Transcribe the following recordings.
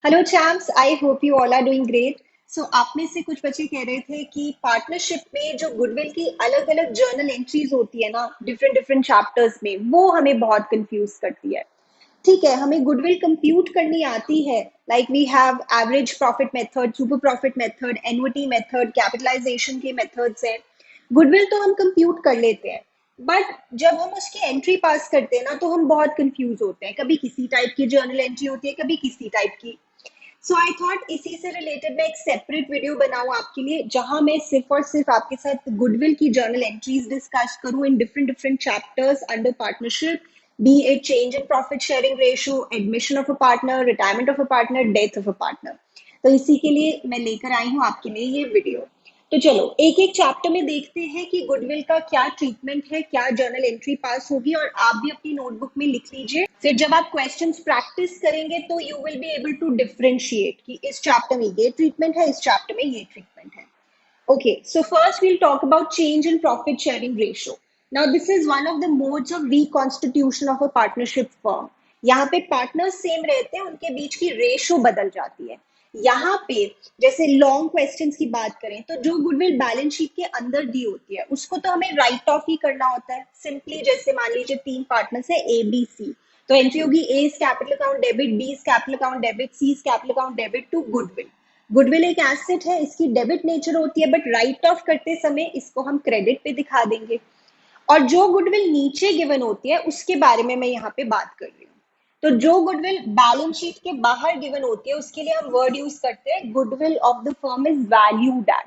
Hello champs, I hope you all are doing great. So आप में से कुछ बच्चे कह रहे थे कि पार्टनरशिप में जो गुडविल की अलग अलग जर्नल एंट्रीज होती है ना, डिफरेंट डिफरेंट चैप्टर्स में, वो हमें बहुत कंफ्यूज करती है। ठीक है, हमें गुडविल कंप्यूट करनी आती है। Like we have average profit method, super profit method, annuity method, capitalisation के मेथड्स हैं। गुडविल तो हम कंप्यूट कर लेते हैं, बट जब हम उसकी एंट्री पास करते हैं ना, तो हम बहुत कंफ्यूज होते हैं। कभी किसी टाइप की जर्नल एंट्री होती है, कभी किसी टाइप की। सो आई थॉट इसी से रिलेटेड मैं एक सेपरेट वीडियो बनाऊं आपके लिए, जहां मैं सिर्फ और सिर्फ आपके साथ गुडविल की जर्नल एंट्रीज डिस्कस करूं in different different chapters under partnership, B it change in profit sharing ratio, admission of a partner, retirement of a partner, death of a partner. तो इसी के लिए मैं लेकर आई हूं आपके लिए ये वीडियो। तो चलो एक एक चैप्टर में देखते हैं कि गुडविल का क्या ट्रीटमेंट है, क्या जर्नल एंट्री पास होगी, और आप भी अपनी नोटबुक में लिख लीजिए। फिर जब आप क्वेश्चंस प्रैक्टिस करेंगे तो you will be able to differentiate कि इस चैप्टर में ये ट्रीटमेंट है, इस चैप्टर में ये ट्रीटमेंट है। Okay, so first we'll talk about change in profit sharing ratio. Now, this is one of the modes of reconstitution of a partnership firm. यहाँ पे पार्टनर्स सेम रहते हैं, उनके बीच की रेशो बदल जाती है। यहाँ पे जैसे लॉन्ग क्वेश्चंस की बात करें तो जो गुडविल बैलेंस शीट के अंदर दी होती है उसको तो हमें राइट ऑफ ही करना होता है सिंपली। जैसे मान लीजिए तीन पार्टनर्स है ए बी सी, तो एंट्री होगी A capital account debit, B capital account debit, C capital account debit to goodwill. Goodwill एक एसेट है, इसकी डेबिट नेचर होती है, बट राइट ऑफ करते समय इसको हम क्रेडिट पे दिखा देंगे। और जो गुडविल नीचे गिवन होती है उसके बारे में मैं यहाँ पे बात कर रही हूँ। तो जो गुडविल बैलेंस शीट के बाहर गिवन होती है उसके लिए हम वर्ड यूज करते हैं goodwill of the firm is valued at.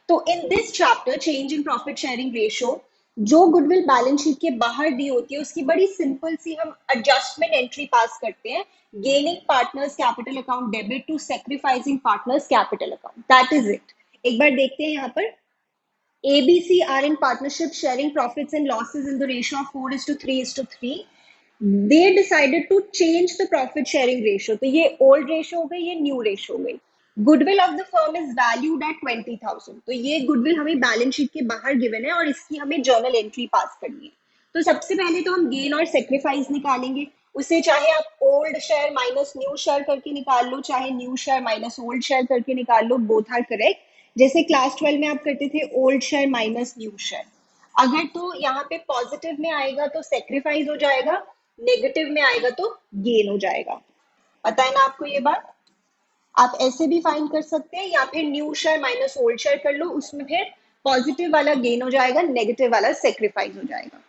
तो in this chapter change in profit sharing ratio, जो गुडविल बैलेंस शीट के बाहर दी होती है उसकी बड़ी सिंपल सी हम एडजस्टमेंट एंट्री पास करते हैं। Gaining partners capital account debit to sacrificing partners capital account, that is it. एक बार देखते हैं यहाँ पर। ABC are in partnership sharing profits and losses in the ratio of 4:3:3. They decided to change the profit sharing ratio. तो ये old ratio हो गई, ये new ratio हो गई। Goodwill of the firm is valued at 20,000. तो ये goodwill हमें बैलेंस शीट के बाहर गिवन है और इसकी हमें जर्नल एंट्री पास करनी है। तो सबसे पहले तो हम गेन और सेक्रीफाइस निकालेंगे। उसे चाहे आप old share minus new share करके निकाल लो, चाहे new share minus old share करके निकाल लो, बोथ आर करेक्ट। जैसे क्लास 12 में आप करते थे old share minus new share. अगर तो यहाँ पे पॉजिटिव में आएगा तो सेक्रीफाइस हो जाएगा, नेगेटिव में आएगा तो गेन हो जाएगा। पता है ना आपको ये बात? आप ऐसे भी फाइंड कर सकते हैं या फिर new share minus old share कर लो, उसमें फिर पॉजिटिव वाला गेन हो जाएगा, नेगेटिव वाला सेक्रीफाइस हो जाएगा।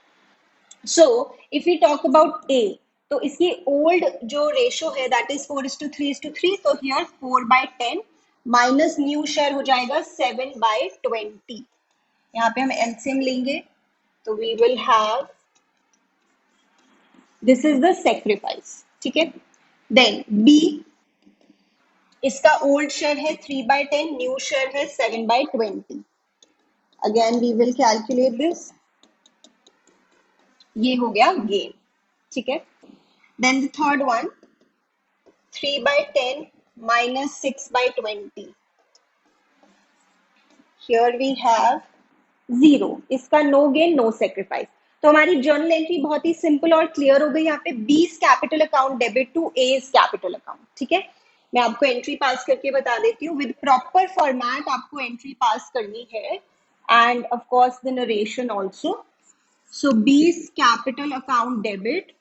So if we talk about A, तो इसकी ओल्ड जो रेशो है दैट इज 4:3:3, तो हियर 4/10 माइनस न्यू शेयर हो जाएगा 7/20। यहाँ पे हम एलसीएम लेंगे तो we will have, this is the sacrifice, ठीक है। देन बी, इसका ओल्ड शेयर है 3/10, न्यू शेयर है 7/20। Again we will calculate this, ये हो गया गेन, ठीक है। Then the third one, 3/10 minus 6/20. Here we have 0. इसका नो गेन नो सेक्रीफाइस। तो हमारी जर्नल एंट्री बहुत ही सिंपल और क्लियर हो गई। यहाँ पे B's capital account debit to A's capital account, ठीक है। मैं आपको एंट्री पास करके बता देती हूँ। विद प्रॉपर फॉर्मेट आपको एंट्री पास करनी है, and of course the narration also. So B's capital account debit,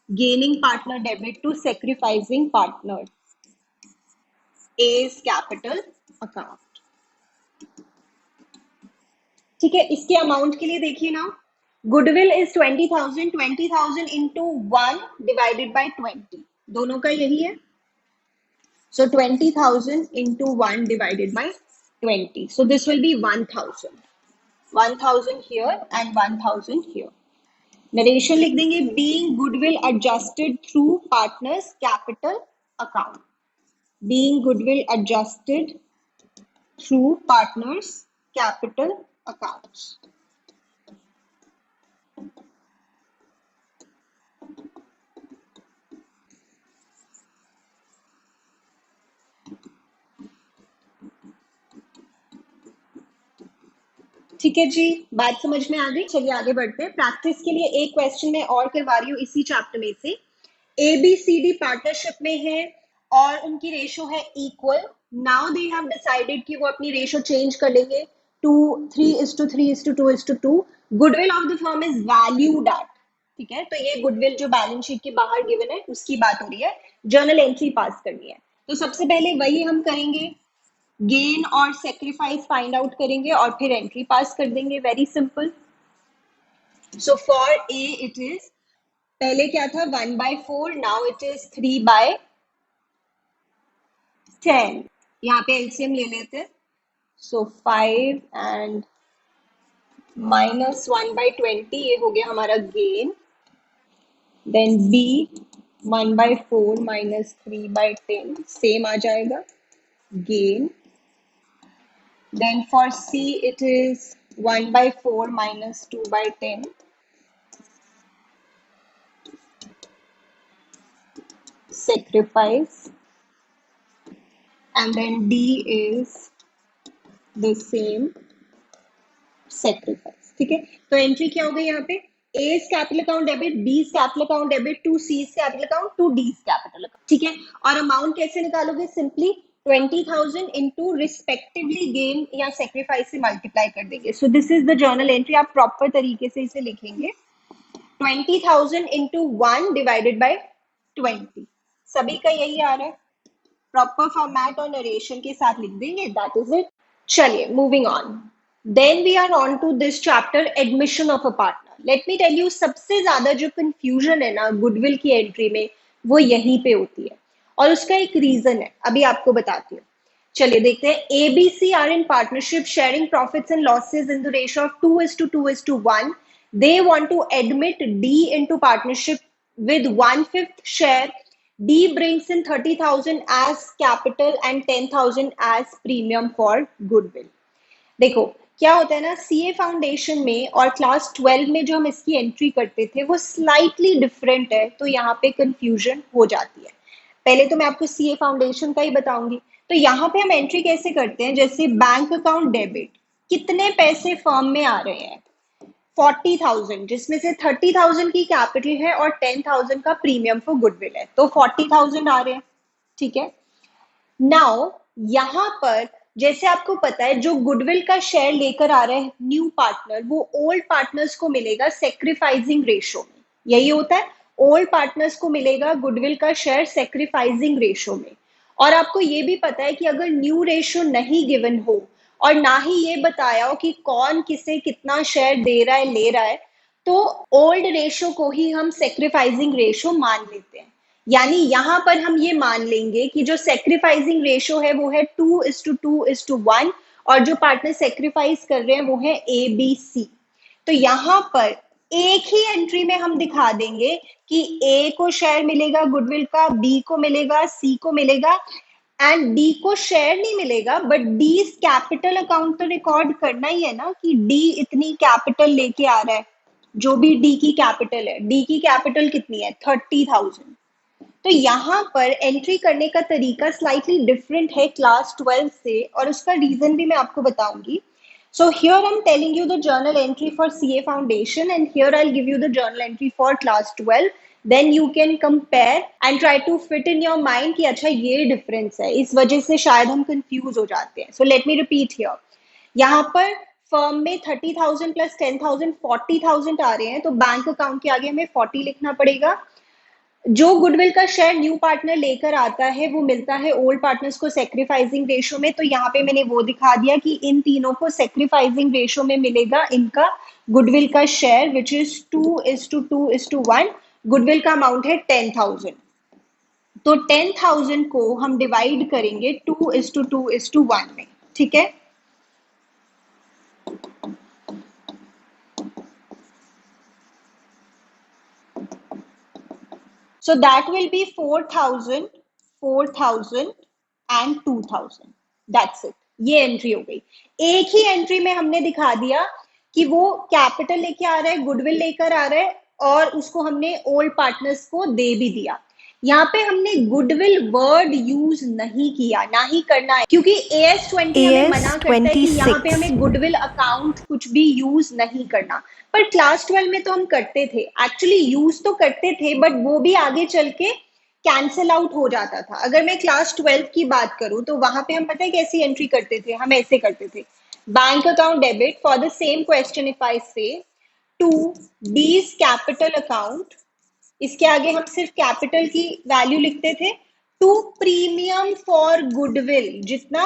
gaining partner debit to sacrificing partner, A's capital account, ठीक है। इसके अमाउंट के लिए देखिए ना, goodwill is 20,000, 20,000 into 1 divided by 20, दोनों का यही है। सो 20,000 into 1 divided by 20, so this will be 1,000, 1,000 here and 1,000 here. Narration लिख देंगे, being goodwill adjusted through partners capital account, being goodwill adjusted through partners capital accounts. ठीक है जी, बात समझ में आ गई। चलिए आगे बढ़ते हैं। प्रैक्टिस के लिए एक क्वेश्चन मैं और करवा रही हूँ इसी चैप्टर में से। ABCD पार्टनरशिप में है और उनकी रेशो है इक्वल। नाउ दे हैव डिसाइडेड कि वो अपनी रेशो चेंज कर लेंगे to 3:3:2:2। Goodwill of the firm is valued at, ठीक है, तो ये गुडविल जो बैलेंस शीट के बाहर गिवन है उसकी बात हो रही है, जर्नल एंट्री पास करनी है। तो सबसे पहले वही हम करेंगे, गेन और सेक्रीफाइस फाइंड आउट करेंगे और फिर एंट्री पास कर देंगे, very simple. So for a it is, पहले क्या था 1/4, नाउ इट इज 3/10। यहाँ पे एलसीएम ले लेते हैं, सो 5 एंड -1/20, ये हो गया हमारा गेन। देन बी 1/4 -3/10 सेम आ जाएगा, gain. Then for C it is 1/4 -2/10 sacrifice, and then D is the same sacrifice, ठीक है। तो एंट्री क्या हो गई यहाँ पे, A capital account debit, B capital account debit to C capital account to D capital account, ठीक है। और अमाउंट कैसे निकालोगे, सिंपली 20,000 इंटू रिस्पेक्टिवली गेन या सेक्रीफाइस से मल्टीप्लाई कर देंगे। So this is the journal entry, आप प्रॉपर तरीके से इसे लिखेंगे, 20,000 इंटू 1 डिवाइडेड बाई 20, सभी का यही आ रहा है, प्रॉपर फॉर्मेट और नरेशन के साथ लिख देंगे, दैट इज इट। चलिए moving on, then we are on to this chapter, admission of a partner. Let me tell you, सबसे ज्यादा जो कंफ्यूजन है ना गुडविल की एंट्री में, वो यहीं पे होती है, और उसका एक रीजन है, अभी आपको बताती हूँ। चलिए देखते हैं, ABC are in partnership sharing profits and losses in the ratio of 2:2:1। They want to admit D into partnership with 1/5 share. D brings in 30,000 as capital and 10,000 as premium for goodwill. देखो क्या होता है ना, CA foundation में और class 12 में जो हम इसकी एंट्री करते थे वो स्लाइटली डिफरेंट है, तो यहाँ पे कंफ्यूजन हो जाती है। पहले तो मैं आपको सीए फाउंडेशन का ही बताऊंगी। तो यहाँ पे हम एंट्री कैसे करते हैं, जैसे बैंक अकाउंट डेबिट, कितने पैसे फर्म में आ रहे हैं, 40,000, जिसमें से 30,000 की कैपिटल है और 10,000 का प्रीमियम फॉर गुडविल है, तो 40,000 आ रहे हैं, ठीक है। नाउ यहां पर जैसे आपको पता है, जो गुडविल का शेयर लेकर आ रहे हैं न्यू पार्टनर, वो ओल्ड पार्टनर्स को मिलेगा सेक्रीफाइसिंग रेशो में, यही होता है, ओल्ड पार्टनर्स को मिलेगा गुडविल का शेयर सेक्रीफाइसिंग रेशो में। और आपको ये भी पता है कि अगर न्यू रेशो नहीं गिवन हो और ना ही ये बताया हो कि कौन किसे कितना शेयर दे रहा है ले रहा है, तो ओल्ड रेशो को ही हम सेक्रीफाइसिंग रेशो मान लेते हैं। यानी यहां पर हम ये मान लेंगे कि जो सेक्रीफाइसिंग रेशो है वो है 2:2:1, और जो पार्टनर सेक्रीफाइस कर रहे हैं वो है ABC। तो यहां पर एक ही एंट्री में हम दिखा देंगे कि A को शेयर मिलेगा गुडविल का, B को मिलेगा, C को मिलेगा, एंड D को शेयर नहीं मिलेगा, बट D कैपिटल अकाउंट तो रिकॉर्ड करना ही है ना कि D इतनी कैपिटल लेके आ रहा है। जो भी D की कैपिटल है, D की कैपिटल कितनी है, 30,000। तो यहाँ पर एंट्री करने का तरीका स्लाइटली डिफरेंट है क्लास 12 से, और उसका रीजन भी मैं आपको बताऊंगी। So here I'm telling you the journal entry for CA Foundation, and here I'll give you the journal entry for class 12. Then you can compare and try to fit in your mind कि अच्छा ये difference है, इस वजह से शायद हम confuse हो जाते हैं। So let me repeat here. यहाँ पर फर्म में 30,000 प्लस 10,000 40,000 आ रहे हैं, तो बैंक अकाउंट के आगे हमें 40 लिखना पड़ेगा। जो गुडविल का शेयर न्यू पार्टनर लेकर आता है वो मिलता है ओल्ड पार्टनर्स को सेक्रीफाइसिंग रेशो में, तो यहाँ पे मैंने वो दिखा दिया कि इन तीनों को सेक्रीफाइसिंग रेशो में मिलेगा इनका गुडविल का शेयर, विच इज 2:2:1। गुडविल का अमाउंट है 10,000, तो 10,000 को हम डिवाइड करेंगे 2:2:1 में, ठीक है। So that will be 4,000, 4,000 and 2,000. That's it. ये एंट्री हो गई। एक ही एंट्री में हमने दिखा दिया कि वो कैपिटल लेके आ रहा है, गुडविल लेकर आ रहा है, और उसको हमने ओल्ड पार्टनर्स को दे भी दिया। यहाँ पे हमने गुडविल वर्ड यूज नहीं किया, ना ही करना है, क्योंकि AS20 हमें मना करता है कि यहाँ पे हमें गुडविल अकाउंट कुछ भी यूज नहीं करना। पर क्लास 12 में तो हम करते थे, एक्चुअली यूज तो करते थे, बट वो भी आगे चल के कैंसिल आउट हो जाता था। अगर मैं क्लास 12 की बात करूं तो वहां पे हम पता है कैसी एंट्री करते थे, हम ऐसे करते थे, bank account debit for the same question if I से टू बीज कैपिटल अकाउंट, इसके आगे हम सिर्फ कैपिटल की वैल्यू लिखते थे, टू प्रीमियम फॉर गुडविल, जितना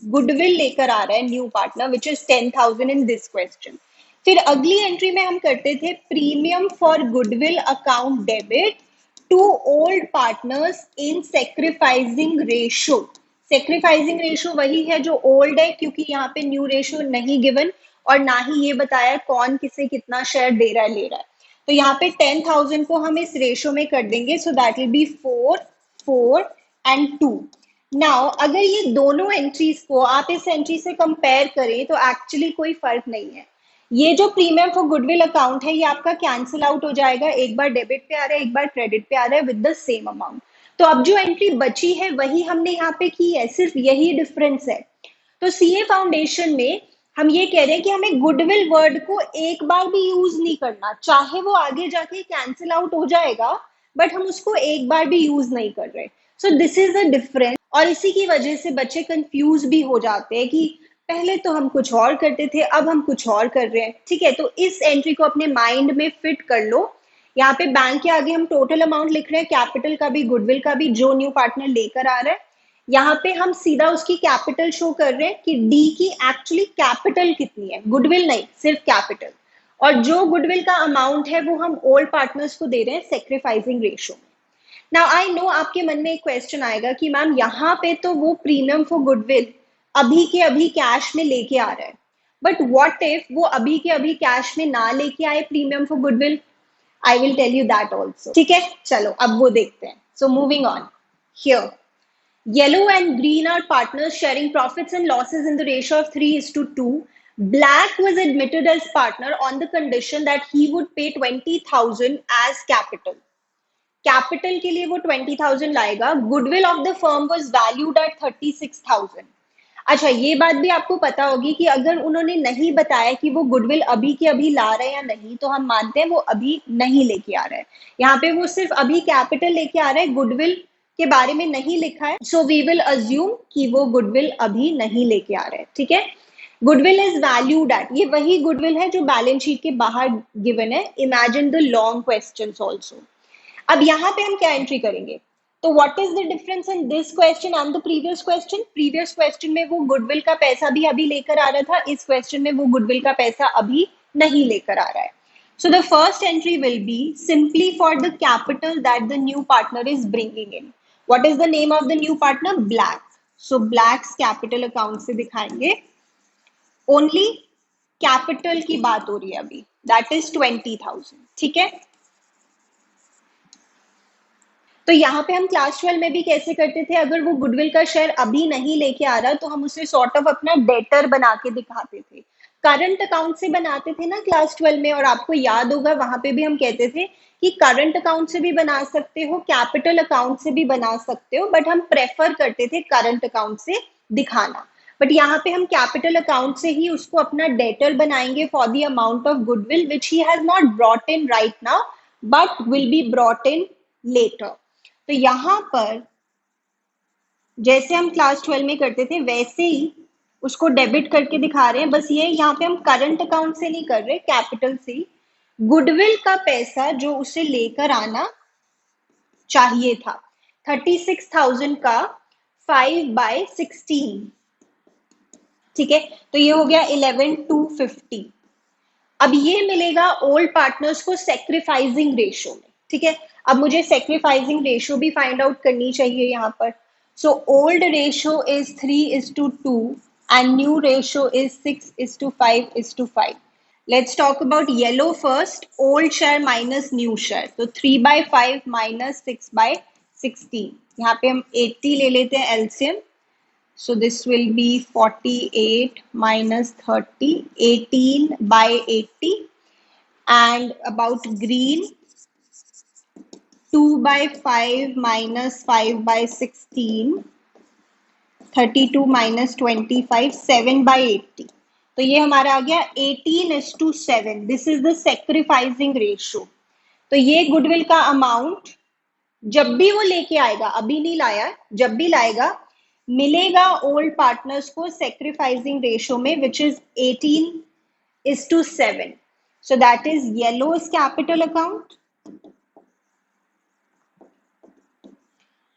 गुडविल लेकर आ रहा है new partner which is 10,000 in this question. फिर अगली एंट्री में हम करते थे premium for goodwill account debit to old partners in sacrificing ratio. Sacrificing ratio वही है जो ओल्ड है, क्योंकि यहाँ पे न्यू रेशो नहीं गिवन और ना ही ये बताया कौन किसे कितना शेयर दे रहा है ले रहा है। तो यहाँ पे 10,000 को हम इस रेशो में कर देंगे, so that will be 4 4 and 2। Now अगर ये दोनों एंट्रीज को आप इस एंट्री से कंपेयर करें तो एक्चुअली कोई फर्क नहीं है। ये जो प्रीमियम फॉर गुडविल अकाउंट है ये आपका कैंसिल आउट हो जाएगा, एक बार डेबिट पे आ रहा है एक बार क्रेडिट पे आ रहा है विद द सेम अमाउंट। तो अब जो एंट्री बची है वही हमने यहाँ पे की है, सिर्फ यही डिफरेंस है। तो सीए फाउंडेशन में हम ये कह रहे हैं कि हमें गुडविल वर्ड को एक बार भी यूज नहीं करना, चाहे वो आगे जाके कैंसिल आउट हो जाएगा बट हम उसको एक बार भी यूज नहीं कर रहे। सो दिस इज द डिफरेंस। और इसी की वजह से बच्चे कंफ्यूज भी हो जाते हैं कि पहले तो हम कुछ और करते थे अब हम कुछ और कर रहे हैं। ठीक है, तो इस एंट्री को अपने माइंड में फिट कर लो। यहाँ पे बैंक के आगे हम टोटल अमाउंट लिख रहे हैं, कैपिटल का भी गुडविल का भी, जो न्यू पार्टनर लेकर आ रहा है। यहाँ पे हम सीधा उसकी कैपिटल शो कर रहे हैं कि डी की एक्चुअली कैपिटल कितनी है, गुडविल नहीं सिर्फ कैपिटल। और जो गुडविल का अमाउंट है वो हम ओल्ड पार्टनर्स को दे रहे हैं सेक्रीफाइसिंग रेशो में। नाउ आई नो आपके मन में एक क्वेश्चन आएगा कि मैम यहाँ पे तो वो प्रीमियम फॉर गुडविल अभी के अभी कैश में लेके आ रहा है, बट व्हाट इफ वो अभी के अभी कैश में ना लेके आए premium for goodwill? I will tell you that also. ठीक है, चलो अब वो देखते हैं। So moving on here, yellow and green are partners sharing profits and losses in the ratio of 3:2. Black was admitted as partner on the condition that he would pay 20,000 as capital. Capital के लिए वो 20,000 लाएगा। Goodwill of the firm was valued at 36,000। अच्छा, ये बात भी आपको पता होगी कि अगर उन्होंने नहीं बताया कि वो गुडविल अभी के अभी ला रहे हैं या नहीं, तो हम मानते हैं वो अभी नहीं लेके आ रहा है। यहाँ पे वो सिर्फ अभी कैपिटल लेके आ रहा है, गुडविल के बारे में नहीं लिखा है, सो वी विल अज्यूम कि वो गुडविल अभी नहीं लेके आ रहा है। ठीक है, गुडविल इज वैल्यूड एट, ये वही गुडविल है जो बैलेंस शीट के बाहर गिवन है। Imagine the long questions also. अब यहाँ पे हम क्या एंट्री करेंगे? तो what is the difference in this question and the previous question? Previous question में वो गुडविल का पैसा भी अभी लेकर आ रहा था, इस क्वेश्चन में वो गुडविल का पैसा अभी नहीं लेकर आ रहा है। So the first entry will be simply for the capital that the new partner is bringing in. What is the name of the new partner? Black. So Black's capital account से दिखाएंगे। Only capital की बात हो रही है अभी, that is 20,000. ठीक है, तो यहाँ पे हम क्लास 12 में भी कैसे करते थे, अगर वो गुडविल का शेयर अभी नहीं लेके आ रहा तो हम उसे सॉर्ट ऑफ अपना डेटर बना के दिखाते थे। करंट अकाउंट से बनाते थे ना क्लास 12 में, और आपको याद होगा वहां पे भी हम कहते थे कि करंट अकाउंट से भी बना सकते हो, कैपिटल अकाउंट से भी बना सकते हो, बट हम प्रेफर करते थे करंट अकाउंट से दिखाना। बट यहाँ पे हम कैपिटल अकाउंट से ही उसको अपना डेटर बनाएंगे for the amount of goodwill which he has not brought in right now but will be brought in later. तो यहां पर जैसे हम क्लास 12 में करते थे वैसे ही उसको डेबिट करके दिखा रहे हैं, बस ये यहाँ पे हम करंट अकाउंट से नहीं कर रहे, कैपिटल से। गुडविल का पैसा जो उसे लेकर आना चाहिए था 36,000 का 5/16। ठीक है, तो ये हो गया 11,250। अब ये मिलेगा ओल्ड पार्टनर्स को सेक्रीफाइसिंग रेशो में। ठीक है, अब मुझे सेक्रीफाइसिंग रेशो भी फाइंड आउट करनी चाहिए यहाँ पर। So old ratio is 3:2 and new ratio is 6:5:5। Let's talk about yellow first, old share minus new share. तो 3/5 माइनस 6/16, यहाँ पे हम 80 ले लेते हैं LCM. So this will be 48 minus 30, 18/80. And about green, 2/5 minus 5/16, 32 minus 25, 7/80. तो ये हमारा आ गया 18:7। This is the sacrificing ratio. तो ये गुडविल का अमाउंट जब भी वो लेके आएगा, अभी नहीं लाया, जब भी लाएगा, मिलेगा ओल्ड पार्टनर्स को सेक्रीफाइसिंग रेशो में, which is 18:7. So that is yellow's capital account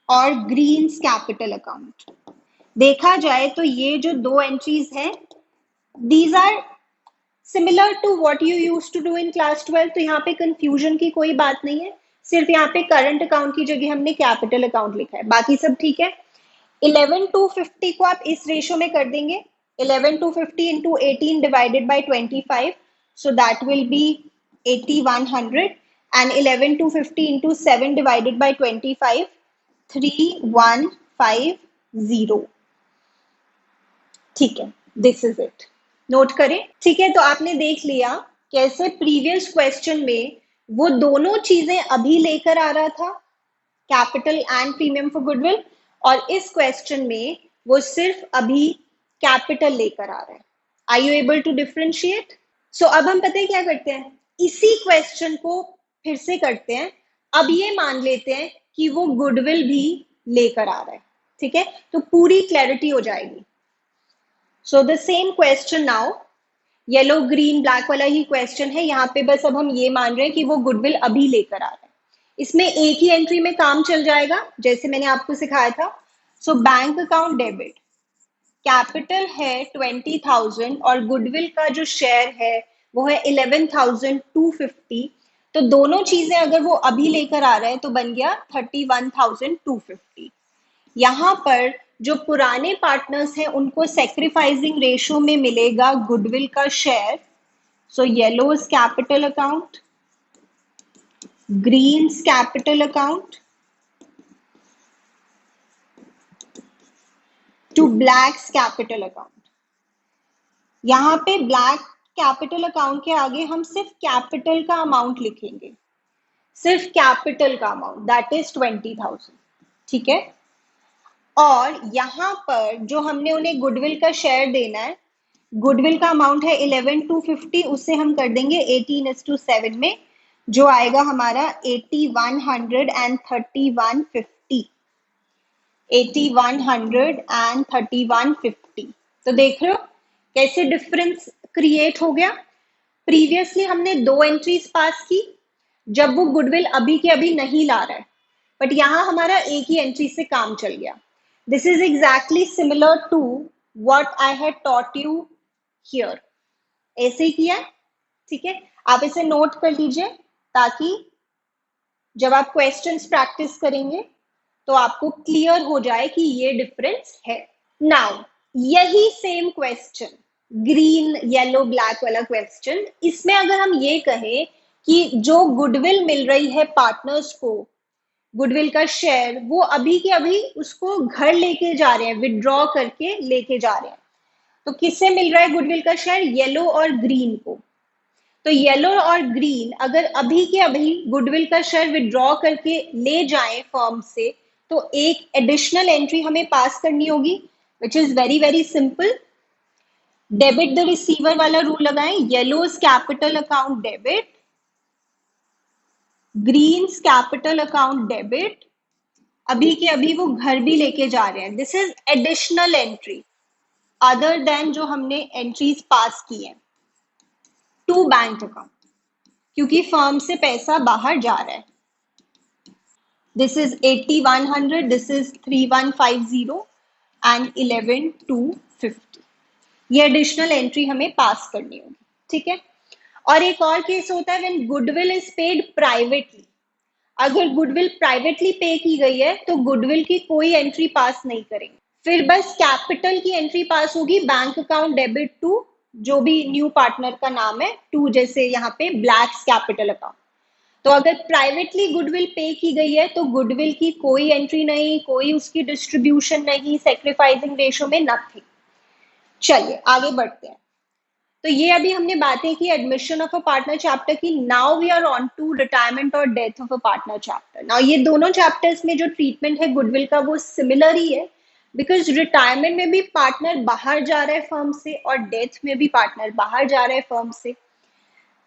और ग्रीन्स कैपिटल अकाउंट. देखा जाए तो ये जो दो एंट्रीज हैं, these are similar to what you used to do in class 12. तो यहाँ पे कंफ्यूजन की कोई बात नहीं है, सिर्फ यहाँ पे करंट अकाउंट की जगह हमने कैपिटल अकाउंट लिखा है, बाकी सब ठीक है. 11/250 को आप इस रेशो में कर देंगे, 11/250 into 18 divided by 25, so that will be 80/100, and 11/250 into 7 divided by 25, 3150. ठीक है, दिस इज इट. नोट करें. ठीक है, तो आपने देख लिया कैसे प्रीवियस क्वेश्चन में वो दोनों चीजें अभी लेकर आ रहा था, capital and premium for goodwill, और इस क्वेश्चन में वो सिर्फ अभी कैपिटल लेकर आ रहा है. Are you able to differentiate? So अब हम पता है क्या करते हैं, इसी क्वेश्चन को फिर से करते हैं. अब ये मान लेते हैं कि वो गुडविल भी लेकर आ रहा है. ठीक है, तो पूरी क्लैरिटी हो जाएगी. So the same question now, yellow green black वाला ही क्वेश्चन है. यहाँ पे बस अब हम ये मान रहे हैं कि वो गुडविल अभी लेकर आ रहा है. इसमें एक ही एंट्री में काम चल जाएगा जैसे मैंने आपको सिखाया था. So bank account debit, capital है 20,000 और गुडविल का जो शेयर है वो है 11,250. तो दोनों चीजें अगर वो अभी लेकर आ रहे हैं तो बन गया 31,250. यहाँ पर जो पुराने पार्टनर्स हैं उनको सेक्रीफाइसिंग रेशो में मिलेगा गुडविल का share. So yellow's capital account, green's capital account to black's capital account. यहाँ पे ब्लैक कैपिटल अकाउंट के आगे हम सिर्फ कैपिटल का अमाउंट लिखेंगे, सिर्फ कैपिटल का अमाउंट, दैट इज 20,000. ठीक है, और यहाँ पर जो हमने उन्हें गुडविल का शेयर देना है, गुडविल का अमाउंट है 11,250, उससे हम कर देंगे 18:7 में, जो आएगा हमारा 8100 and 3150. 8100 and 3150. तो देख रहे हो कैसे डिफरेंस क्रिएट हो गया. प्रीवियसली हमने दो एंट्रीज पास की जब वो गुडविल अभी के अभी नहीं ला रहा है, बट यहाँ हमारा एक ही एंट्री से काम चल गया. This is exactly similar to what I had taught you here. ऐसे ही किया. ठीक है, आप इसे नोट कर लीजिए ताकि जब आप क्वेश्चंस प्रैक्टिस करेंगे तो आपको क्लियर हो जाए कि ये डिफरेंस है. नाउ यही same question, green yellow black वाला क्वेश्चन, इसमें अगर हम ये कहें कि जो गुडविल मिल रही है पार्टनर्स को, गुडविल का शेयर, वो अभी के अभी उसको घर लेके जा रहे हैं, विड्रॉ करके लेके जा रहे हैं, तो किससे मिल रहा है गुडविल का शेयर? येलो और ग्रीन को. तो येलो और ग्रीन अगर अभी के अभी गुडविल का शेयर विड्रॉ करके ले जाएं फर्म से, तो एक एडिशनल एंट्री हमें पास करनी होगी, which is very very simple. Debit the receiver वाला रूल लगाएं. Yellow's capital account debit, green's capital account debit, अभी के अभी वो घर भी लेके जा रहे हैं. This is additional entry other than जो हमने एंट्रीज पास की हैं टू बैंक अकाउंट, क्योंकि फर्म से पैसा बाहर जा रहा है. This is 80,100, this is 3150 and 11,250. ये एडिशनल एंट्री हमें पास करनी होगी. ठीक है, और एक और केस होता है when goodwill is paid privately. अगर गुडविल प्राइवेटली पे की गई है तो गुडविल की कोई एंट्री पास नहीं करेंगे, फिर बस कैपिटल की एंट्री पास होगी, बैंक अकाउंट डेबिट टू जो भी न्यू पार्टनर का नाम है, टू जैसे यहाँ पे ब्लैक्स कैपिटल अकाउंट. तो अगर प्राइवेटली गुडविल पे की गई है तो गुडविल की कोई एंट्री नहीं, कोई उसकी डिस्ट्रीब्यूशन नहीं, सेक्रीफाइसिंग रेशो में नथिंग. चलिए आगे बढ़ते हैं. तो ये अभी हमने बातें की admission of a partner chapter की. Now we are on to retirement और death of a partner chapter. Now ये दोनों चैप्टर्स में जो ट्रीटमेंट है गुडविल का वो सिमिलर ही है, बिकॉज रिटायरमेंट में भी पार्टनर बाहर जा रहा है फर्म से और डेथ में भी पार्टनर बाहर जा रहा है फर्म से.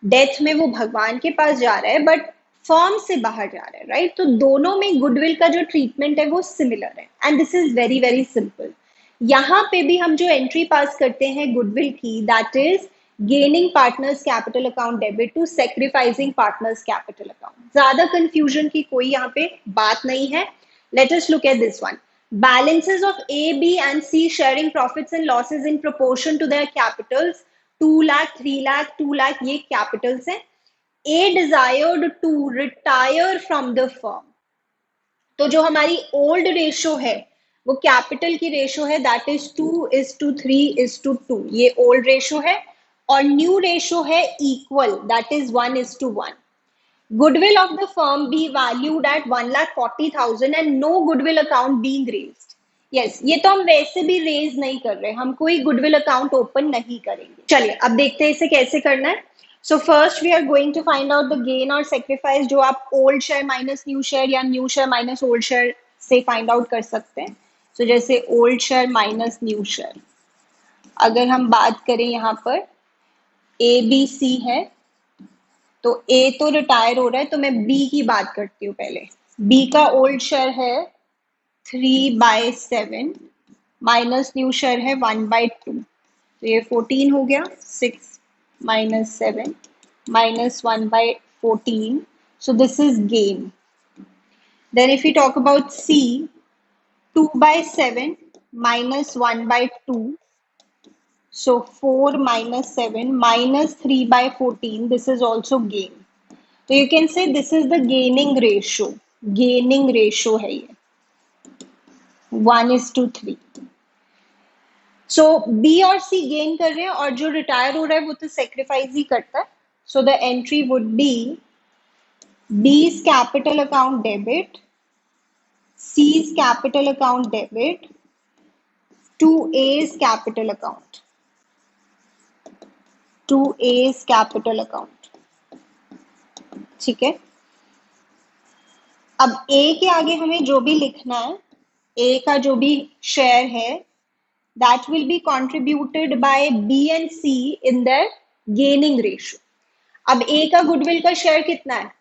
डेथ में वो भगवान के पास जा रहा है, बट फर्म से बाहर जा रहा है, राइट? तो दोनों में गुडविल का जो ट्रीटमेंट है वो सिमिलर है, and this is very very simple. यहाँ पे भी हम जो एंट्री पास करते हैं गुडविल की, that is gaining partners capital account debit to sacrificing partners capital account. ज्यादा कंफ्यूजन की कोई यहाँ पे बात नहीं है। Let us look at this one. Balances of A, B and C sharing profits and losses in proportion to their capitals, 2 lakh, 3 lakh, 2 lakh, ये capitals हैं। A desired to retire from the firm, तो जो हमारी old ratio है वो capital की ratio है, that is 2:3:2, ये ओल्ड रेशो है। और न्यू रेशो है equal, that is 1:1। Goodwill of the firm be valued at 1,40,000 and no goodwill account being raised. Yes, ये तो हम वैसे भी रेज नहीं कर रहे, हम कोई गुडविल अकाउंट ओपन नहीं करेंगे। चलिए अब देखते हैं इसे कैसे करना है। So first we are going to find out the gain और सेक्रीफाइस, जो आप old share minus new share या new share minus old share से फाइंड आउट कर सकते हैं। सो जैसे old share minus new share, अगर हम बात करें यहाँ पर ABC है, तो A तो रिटायर हो रहा है, तो मैं B की बात करती हूँ पहले। B का ओल्ड शेयर है 3/7 माइनस न्यू शेयर है 1/2, तो ये 14 हो गया। 6 minus 7 minus 1/14, so this is gain. Then if we talk about C, 2/7 minus 1/2, so 4 minus 7 minus 3/14, this is also gain. So you can say this is the gaining ratio. Gaining ratio है ये 1:3. So B और C gain कर रहे हैं और जो retire हो रहा है वो तो सेक्रीफाइस ही करता है। So the entry would be B's capital account debit, C's capital account debit to A's capital account. To A's capital account. ठीक है, अब A के आगे हमें जो भी लिखना है, A का जो भी शेयर है, that will be contributed by B and C in their gaining ratio. अब A का गुडविल का शेयर कितना है?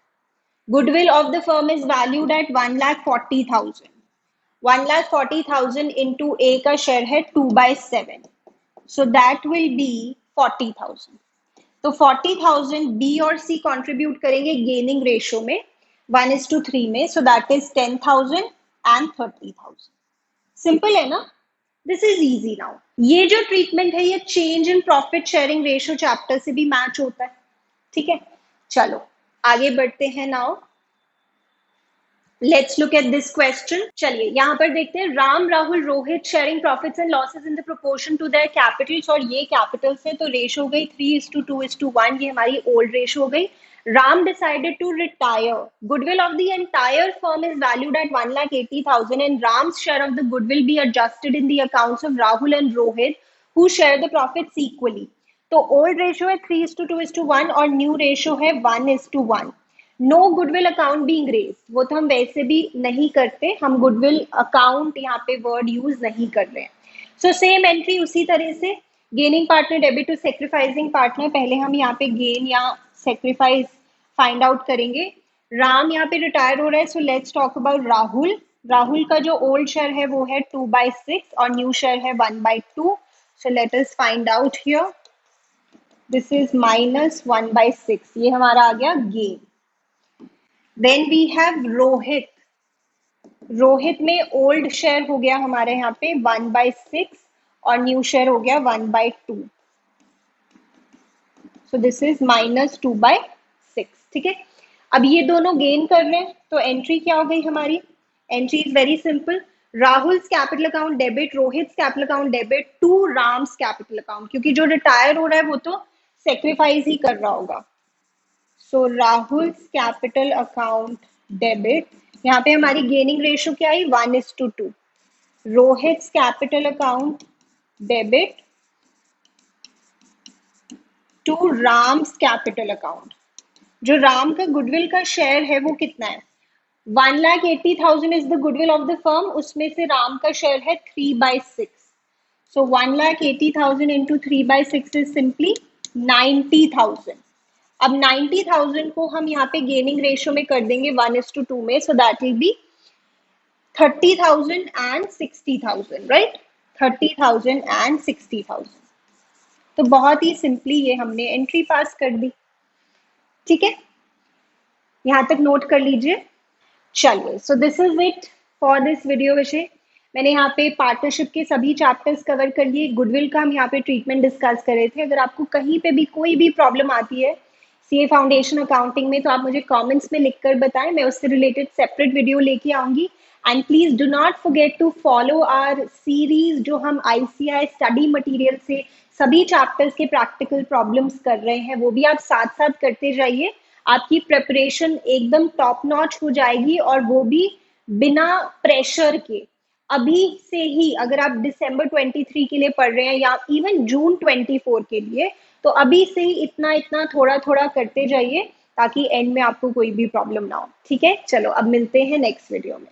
Goodwill of the firm is valued at 1,40,000. 1,40,000 into A का शेयर है 2/7, so that will be 40,000. तो 40,000 B और C कंट्रीब्यूट करेंगे गेनिंग रेशियो में 1:3 में, so that is 10,000 and 30,000. Simple है ना? This is easy now. ये जो ट्रीटमेंट है ये change in profit sharing ratio chapter से भी मैच होता है। ठीक है, चलो आगे बढ़ते हैं। Now let's look at this question. चलिए यहाँ पर देखते हैं, Ram Rahul Rohit sharing profits and losses in the proportion to their capitals, और ये कैपिटल्स है तो रेशो हो गई 3:2:1, ये हमारी ओल्ड रेशो हो गई। Ram decided to retire. Goodwill of the entire firm is valued at 1,80,000 and Ram's share of the goodwill be adjusted in the accounts of Rahul and Rohit, who share the profits equally. तो old ratio है 3:2:1 और new ratio है 1:1. No goodwill account being raised, वो तो हम वैसे भी नहीं करते, हम गुडविल अकाउंट यहाँ पे वर्ड यूज नहीं कर रहे हैं। सो सेम एंट्री उसी तरह से, gaining partner debit to sacrificing partner, पहले हम यहाँ पे गेन या सेक्रीफाइस फाइंड आउट करेंगे। राम यहाँ पे रिटायर हो रहा है, so let's talk about Rahul. Rahul का जो ओल्ड शेयर है वो है 2/6 और न्यू शेयर है 1/2, so let us find out here, this is -1/6, ये हमारा आ गया gain. Then we have Rohit. Rohit में ओल्ड शेयर हो गया हमारे यहाँ पे 1/6 और न्यू शेयर हो गया 1/2, सो दिस इज -2/6। ठीक है, अब ये दोनों गेन कर रहे हैं तो एंट्री क्या हो गई हमारी? Entry is very simple, Rahul's capital account debit, Rohit capital account debit to Ram's capital account, क्योंकि जो रिटायर हो रहा है वो तो सेक्रीफाइस ही कर रहा होगा। So Rahul's capital account debit, यहाँ पे हमारी गेनिंग रेशियो क्या आई? 1:2। Rohit capital account debit to Ram's capital account, जो राम का गुडविल का शेयर है वो कितना है? 1,80,000 is the goodwill of the firm, उसमें से राम का शेयर है 3/6, सो 1,80,000 इंटू 3/6 इज सिंपली 90,000। अब 90,000 को हम यहाँ पे गेनिंग रेशियो में कर देंगे 1:2 में, so that will be 30,000 and 60,000, right? 30,000 and 60,000। तो बहुत ही सिंपली ये हमने एंट्री पास कर दी। ठीक है, यहाँ तक नोट कर लीजिए। चलिए, सो this is it for this video विषय। मैंने यहाँ पे पार्टनरशिप के सभी चैप्टर्स कवर कर लिए। गुडविल का हम यहाँ पे ट्रीटमेंट डिस्कस कर रहे थे। अगर आपको कहीं पे भी कोई भी प्रॉब्लम आती है सीए फाउंडेशन अकाउंटिंग में, तो आप मुझे कमेंट्स में लिखकर बताएं, मैं उससे रिलेटेड सेपरेट वीडियो लेके आऊंगी। And please do not forget to follow our series, जो हम आईसीआई स्टडी मटेरियल से सभी चैप्टर्स के प्रैक्टिकल प्रॉब्लम्स कर रहे हैं, वो भी आप साथ साथ करते जाइए। आपकी प्रिपरेशन एकदम टॉप नॉच हो जाएगी, और वो भी बिना प्रेशर के। अभी से ही अगर आप दिसंबर 23 के लिए पढ़ रहे हैं, या इवन जून 24 के लिए, तो अभी से ही इतना इतना थोड़ा थोड़ा करते जाइए, ताकि एंड में आपको कोई भी प्रॉब्लम ना हो। ठीक है, चलो अब मिलते हैं नेक्स्ट वीडियो में।